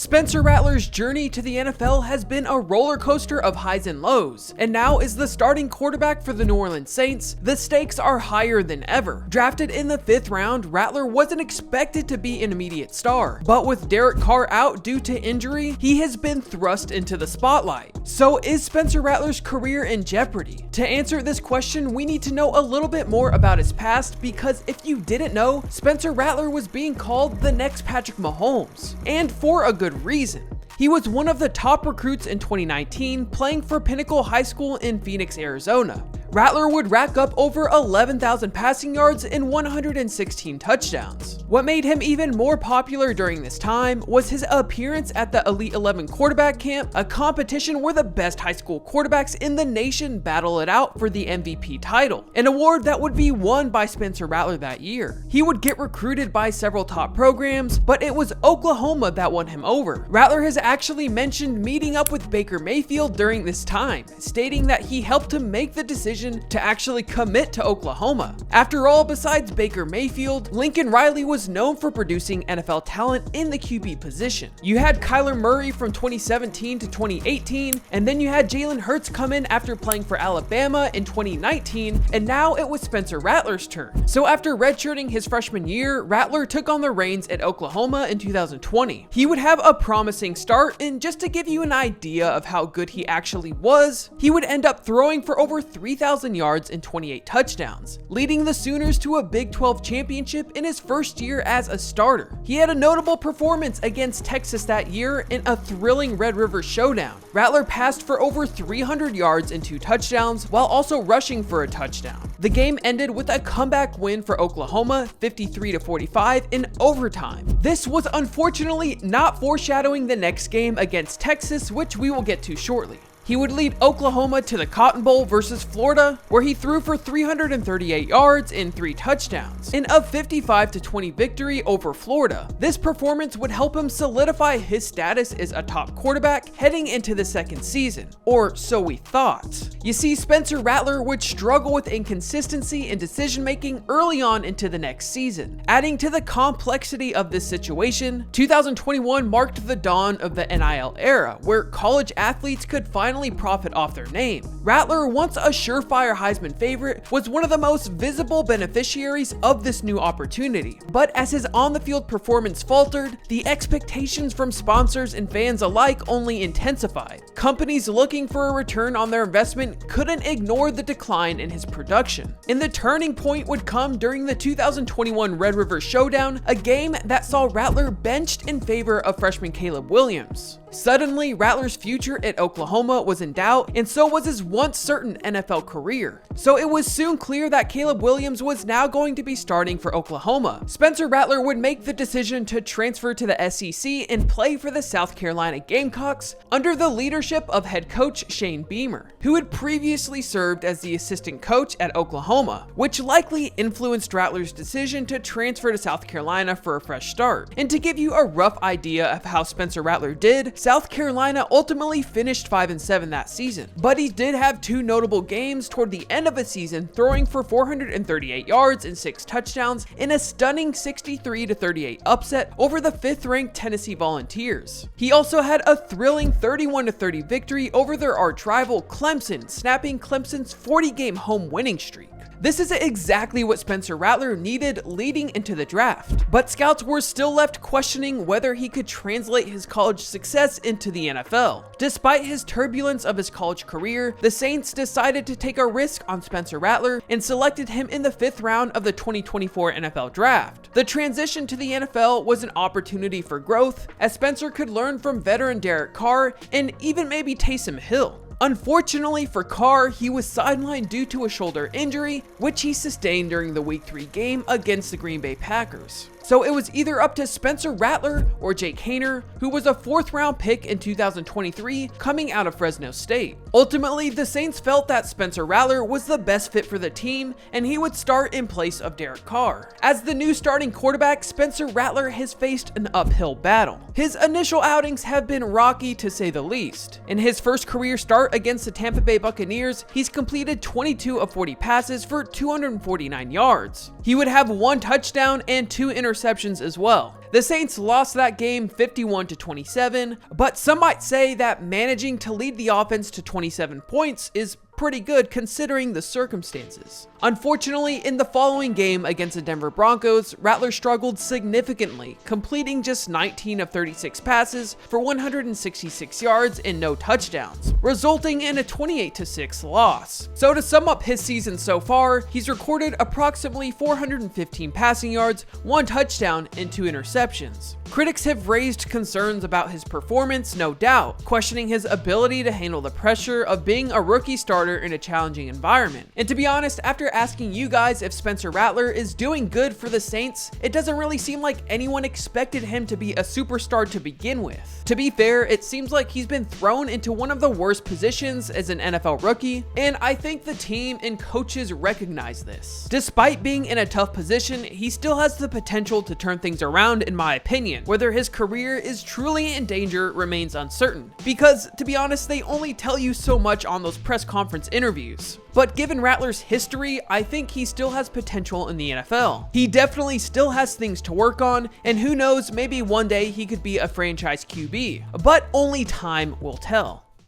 Spencer Rattler's journey to the NFL has been a roller coaster of highs and lows, and now as the starting quarterback for the New Orleans Saints, the stakes are higher than ever. Drafted in the 5th round, Rattler wasn't expected to be an immediate star, but with Derek Carr out due to injury, he has been thrust into the spotlight. So is Spencer Rattler's career in jeopardy? To answer this question, we need to know a little bit more about his past, because if you didn't know, Spencer Rattler was being called the next Patrick Mahomes, and for a good reason. He was one of the top recruits in 2019, playing for Pinnacle High School in Phoenix, Arizona. Rattler would rack up over 11,000 passing yards and 116 touchdowns. What made him even more popular during this time was his appearance at the Elite 11 quarterback camp, a competition where the best high school quarterbacks in the nation battle it out for the MVP title, an award that would be won by Spencer Rattler that year. He would get recruited by several top programs, but it was Oklahoma that won him over. Rattler has actually mentioned meeting up with Baker Mayfield during this time, stating that he helped him make the decision to actually commit to Oklahoma. After all, besides Baker Mayfield, Lincoln Riley was known for producing NFL talent in the QB position. You had Kyler Murray from 2017 to 2018, and then you had Jalen Hurts come in after playing for Alabama in 2019, and now it was Spencer Rattler's turn. So after redshirting his freshman year, Rattler took on the reins at Oklahoma in 2020. He would have a promising start, and just to give you an idea of how good he actually was, he would end up throwing for over 3,000 yards and 28 touchdowns, leading the Sooners to a Big 12 championship in his first year as a starter. He had a notable performance against Texas that year in a thrilling Red River showdown. Rattler passed for over 300 yards and 2 touchdowns, while also rushing for a touchdown. The game ended with a comeback win for Oklahoma, 53-45 in overtime. This was unfortunately not foreshadowing the next game against Texas, which we will get to shortly. He would lead Oklahoma to the Cotton Bowl versus Florida, where he threw for 338 yards and 3 touchdowns, in a 55-20 victory over Florida. This performance would help him solidify his status as a top quarterback heading into the second season, or so we thought. You see, Spencer Rattler would struggle with inconsistency in decision-making early on into the next season. Adding to the complexity of this situation, 2021 marked the dawn of the NIL era, where college athletes could finally profit off their name. Rattler, once a surefire Heisman favorite, was one of the most visible beneficiaries of this new opportunity. But as his on-the-field performance faltered, the expectations from sponsors and fans alike only intensified. Companies looking for a return on their investment couldn't ignore the decline in his production. And the turning point would come during the 2021 Red River Showdown, a game that saw Rattler benched in favor of freshman Caleb Williams. Suddenly, Rattler's future at Oklahoma was in doubt, and so was his once certain NFL career. So it was soon clear that Caleb Williams was now going to be starting for Oklahoma. Spencer Rattler would make the decision to transfer to the SEC and play for the South Carolina Gamecocks under the leadership of head coach Shane Beamer, who had previously served as the assistant coach at Oklahoma, which likely influenced Rattler's decision to transfer to South Carolina for a fresh start. And to give you a rough idea of how Spencer Rattler did, South Carolina ultimately finished 5-7 that season, but he did have 2 notable games toward the end of a season, throwing for 438 yards and 6 touchdowns in a stunning 63-38 upset over the 5th-ranked Tennessee Volunteers. He also had a thrilling 31-30 victory over their arch-rival Clemson, snapping Clemson's 40-game home winning streak. This is exactly what Spencer Rattler needed leading into the draft, but scouts were still left questioning whether he could translate his college success into the NFL. Despite his turbulence of his college career, the Saints decided to take a risk on Spencer Rattler and selected him in the 5th round of the 2024 NFL Draft. The transition to the NFL was an opportunity for growth, as Spencer could learn from veteran Derek Carr and even maybe Taysom Hill. Unfortunately for Carr, he was sidelined due to a shoulder injury, which he sustained during the Week 3 game against the Green Bay Packers. So it was either up to Spencer Rattler or Jake Haener, who was a 4th-round pick in 2023 coming out of Fresno State. Ultimately, the Saints felt that Spencer Rattler was the best fit for the team, and he would start in place of Derek Carr. As the new starting quarterback, Spencer Rattler has faced an uphill battle. His initial outings have been rocky to say the least. In his first career start against the Tampa Bay Buccaneers, he's completed 22 of 40 passes for 249 yards. He would have 1 touchdown and 2 interceptions interceptions as well. The Saints lost that game 51-27, but some might say that managing to lead the offense to 27 points is pretty good considering the circumstances. Unfortunately, in the following game against the Denver Broncos, Rattler struggled significantly, completing just 19 of 36 passes for 166 yards and no touchdowns, resulting in a 28-6 loss. So to sum up his season so far, he's recorded approximately 415 passing yards, 1 touchdown, and 2 interceptions. Critics have raised concerns about his performance, no doubt, questioning his ability to handle the pressure of being a rookie starter in a challenging environment. And to be honest, after asking you guys if Spencer Rattler is doing good for the Saints, it doesn't really seem like anyone expected him to be a superstar to begin with. To be fair, it seems like he's been thrown into one of the worst positions as an NFL rookie, and I think the team and coaches recognize this. Despite being in a tough position, he still has the potential to turn things around in my opinion. Whether his career is truly in danger remains uncertain, because to be honest, they only tell you so much on those press conference interviews. But given Rattler's history, I think he still has potential in the NFL. He definitely still has things to work on, and who knows, maybe one day he could be a franchise QB, but only time will tell.